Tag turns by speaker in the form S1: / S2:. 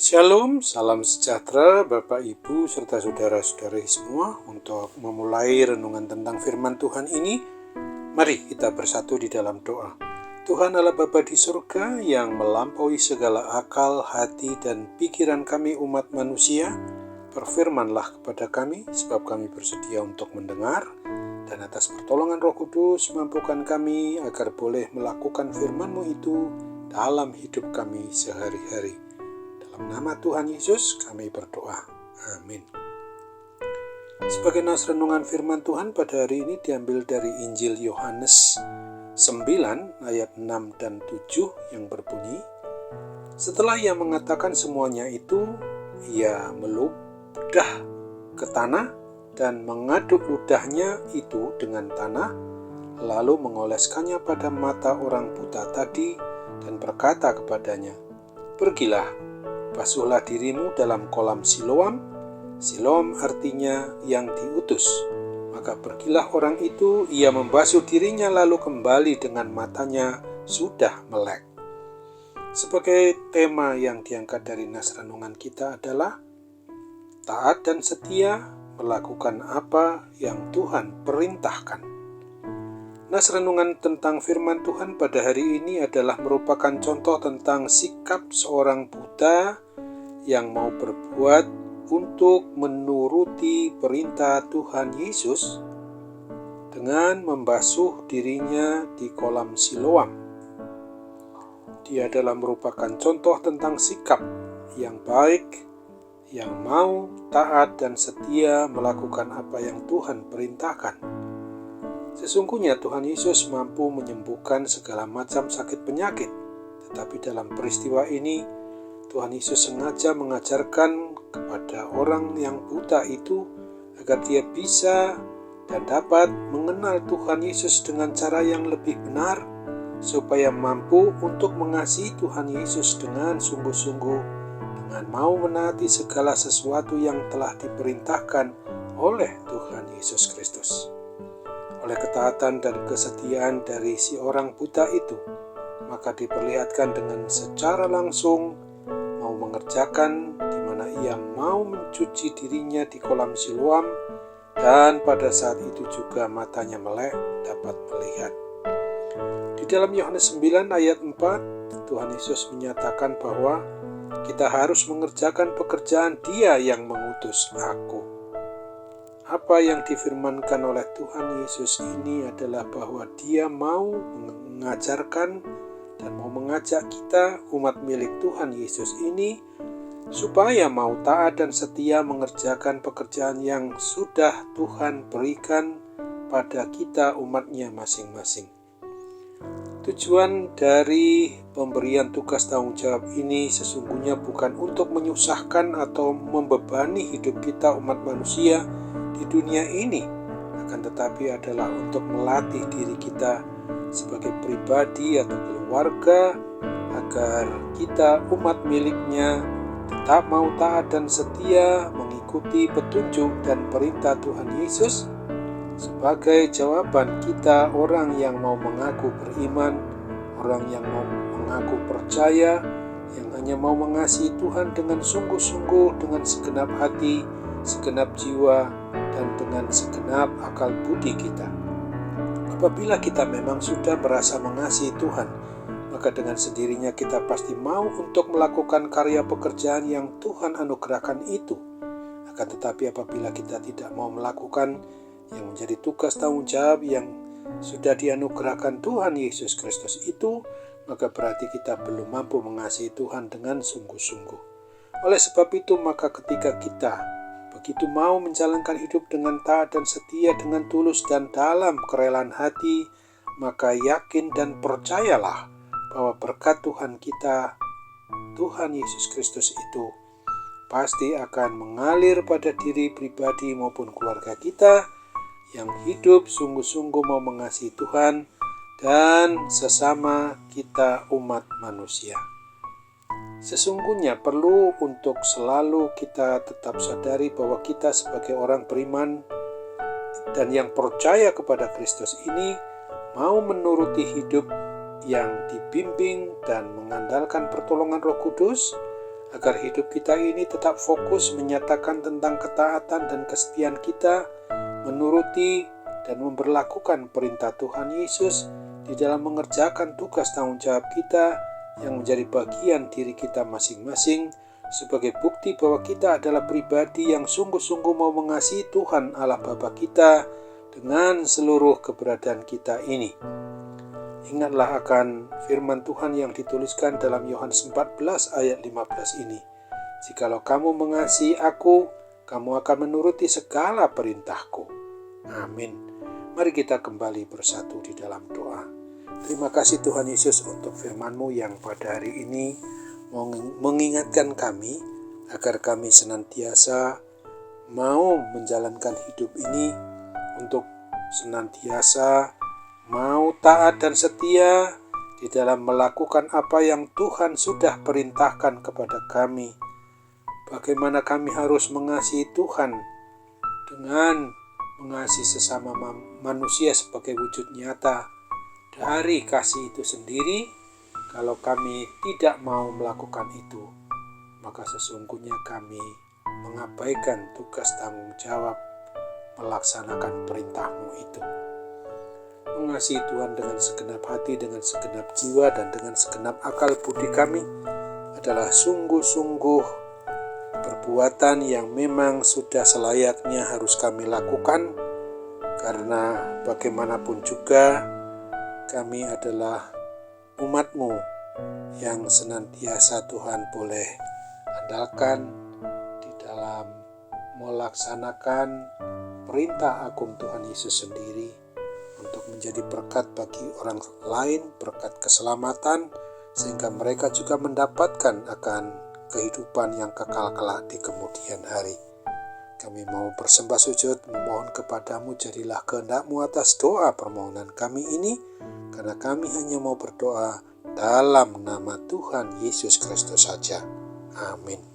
S1: Shalom, salam sejahtera Bapak Ibu serta saudara-saudari semua. Untuk memulai renungan tentang firman Tuhan ini, mari kita bersatu di dalam doa. Tuhan Allah Bapa di surga yang melampaui segala akal, hati, dan pikiran kami umat manusia, berfirmanlah kepada kami sebab kami bersedia untuk mendengar, dan atas pertolongan Roh Kudus mampukan kami agar boleh melakukan firman-Mu itu dalam hidup kami sehari-hari. Dalam nama Tuhan Yesus kami berdoa. Amin. Sebagai nas renungan firman Tuhan pada hari ini diambil dari Injil Yohanes 9 ayat 6 dan 7 yang berbunyi, setelah ia mengatakan semuanya itu, ia meludah ke tanah dan mengaduk ludahnya itu dengan tanah, lalu mengoleskannya pada mata orang buta tadi dan berkata kepadanya, "Pergilah, basuhlah dirimu dalam kolam Siloam." Siloam artinya yang diutus. Maka pergilah orang itu, ia membasuh dirinya lalu kembali dengan matanya sudah melek. Sebagai tema yang diangkat dari nas renungan kita adalah taat dan setia melakukan apa yang Tuhan perintahkan. Nas renungan tentang firman Tuhan pada hari ini adalah merupakan contoh tentang sikap seorang buta yang mau berbuat untuk menuruti perintah Tuhan Yesus dengan membasuh dirinya di kolam Siloam. Dia adalah merupakan contoh tentang sikap yang baik, yang mau taat dan setia melakukan apa yang Tuhan perintahkan. Sesungguhnya Tuhan Yesus mampu menyembuhkan segala macam sakit penyakit, tetapi dalam peristiwa ini Tuhan Yesus sengaja mengajarkan kepada orang yang buta itu agar dia bisa dan dapat mengenal Tuhan Yesus dengan cara yang lebih benar, supaya mampu untuk mengasihi Tuhan Yesus dengan sungguh-sungguh, dengan mau menaati segala sesuatu yang telah diperintahkan oleh Tuhan Yesus Kristus. Oleh ketaatan dan kesetiaan dari si orang buta itu, maka diperlihatkan dengan secara langsung mau mengerjakan di mana ia mau mencuci dirinya di kolam Siloam, dan pada saat itu juga matanya melek dapat melihat. Di dalam Yohanes 9 ayat 4, Tuhan Yesus menyatakan bahwa kita harus mengerjakan pekerjaan Dia yang mengutus aku. Apa yang difirmankan oleh Tuhan Yesus ini adalah bahwa Dia mau mengajarkan dan mau mengajak kita, umat milik Tuhan Yesus ini, supaya mau taat dan setia mengerjakan pekerjaan yang sudah Tuhan berikan pada kita umatnya masing-masing. Tujuan dari pemberian tugas tanggung jawab ini sesungguhnya bukan untuk menyusahkan atau membebani hidup kita umat manusia di dunia ini, akan tetapi adalah untuk melatih diri kita sebagai pribadi atau keluarga agar kita umat miliknya tetap mau taat dan setia mengikuti petunjuk dan perintah Tuhan Yesus sebagai jawaban kita orang yang mau mengaku beriman, orang yang mau mengaku percaya, yang hanya mau mengasihi Tuhan dengan sungguh-sungguh, dengan segenap hati, segenap jiwa, dan dengan segenap akal budi kita. Apabila kita memang sudah merasa mengasihi Tuhan, maka dengan sendirinya kita pasti mau untuk melakukan karya pekerjaan yang Tuhan anugerahkan itu. Akan tetapi apabila kita tidak mau melakukan yang menjadi tugas tanggung jawab yang sudah dianugerahkan Tuhan Yesus Kristus itu, maka berarti kita belum mampu mengasihi Tuhan dengan sungguh-sungguh. Oleh sebab itu, maka ketika kita begitu mau menjalankan hidup dengan taat dan setia dengan tulus dan dalam kerelaan hati, maka yakin dan percayalah bahwa berkat Tuhan kita, Tuhan Yesus Kristus itu pasti akan mengalir pada diri pribadi maupun keluarga kita yang hidup sungguh-sungguh mau mengasihi Tuhan dan sesama kita umat manusia. Sesungguhnya perlu untuk selalu kita tetap sadari bahwa kita sebagai orang beriman dan yang percaya kepada Kristus ini mau menuruti hidup yang dibimbing dan mengandalkan pertolongan Roh Kudus agar hidup kita ini tetap fokus menyatakan tentang ketaatan dan kesetiaan kita, menuruti dan memberlakukan perintah Tuhan Yesus di dalam mengerjakan tugas tanggung jawab kita yang menjadi bagian diri kita masing-masing, sebagai bukti bahwa kita adalah pribadi yang sungguh-sungguh mau mengasihi Tuhan Allah Bapa kita dengan seluruh keberadaan kita ini. Ingatlah akan firman Tuhan yang dituliskan dalam Yohanes 14 ayat 15 ini. Jikalau kamu mengasihi aku, kamu akan menuruti segala perintahku. Amin. Mari kita kembali bersatu di dalam doa. Terima kasih Tuhan Yesus untuk firman-Mu yang pada hari ini mengingatkan kami agar kami senantiasa mau menjalankan hidup ini untuk senantiasa mau taat dan setia di dalam melakukan apa yang Tuhan sudah perintahkan kepada kami. Bagaimana kami harus mengasihi Tuhan dengan mengasihi sesama manusia sebagai wujud nyata dari kasih itu sendiri. Kalau kami tidak mau melakukan itu, maka sesungguhnya kami mengabaikan tugas tanggung jawab melaksanakan perintah-Mu itu. Mengasihi Tuhan dengan segenap hati, dengan segenap jiwa, dan dengan segenap akal budi kami adalah sungguh-sungguh perbuatan yang memang sudah selayaknya harus kami lakukan, karena bagaimanapun juga kami adalah umat-Mu yang senantiasa Tuhan boleh andalkan di dalam melaksanakan perintah agung Tuhan Yesus sendiri, untuk menjadi berkat bagi orang lain, berkat keselamatan, sehingga mereka juga mendapatkan akan kehidupan yang kekal kelak di kemudian hari. Kami mau bersembah sujud memohon kepadamu, jadilah kehendak-Mu atas doa permohonan kami ini, karena kami hanya mau berdoa dalam nama Tuhan Yesus Kristus saja. Amin.